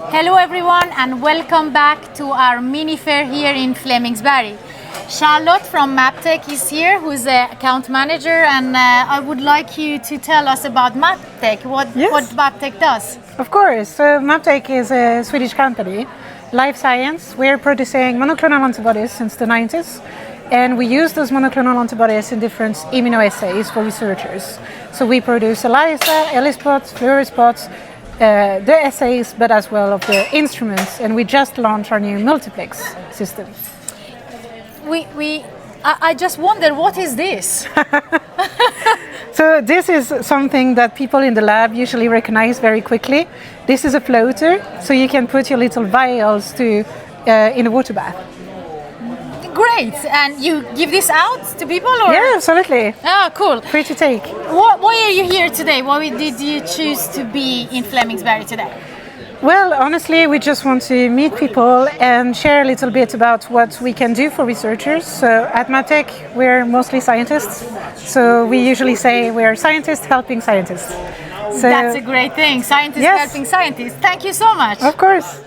Hello everyone and welcome back to our mini fair here in Flemingsberg. Charlotte from Mabtech is here, who's the account manager, and I would like you to tell us about Mabtech, what Mabtech does. Of course. So Mabtech is a Swedish company, life science. We're producing monoclonal antibodies since the 90s, and we use those monoclonal antibodies in different immunoassays for researchers. So we produce ELISA, ELISpots, fluorospots, the assays, but as well of the instruments, and we just launched our new multiplex system. I just wonder, what is this? So this is something that people in the lab usually recognize very quickly. This is a floater, so you can put your little vials in a water bath. Great, and you give this out to people? Or? Yeah, absolutely. Oh, cool. Free to take. Why are you here today? Why did you choose to be in Flemingsberg today? Well, honestly, we just want to meet people and share a little bit about what we can do for researchers. So at Mabtech, we're mostly scientists. So we usually say we're scientists helping scientists. So that's a great thing. Scientists helping scientists. Thank you so much. Of course.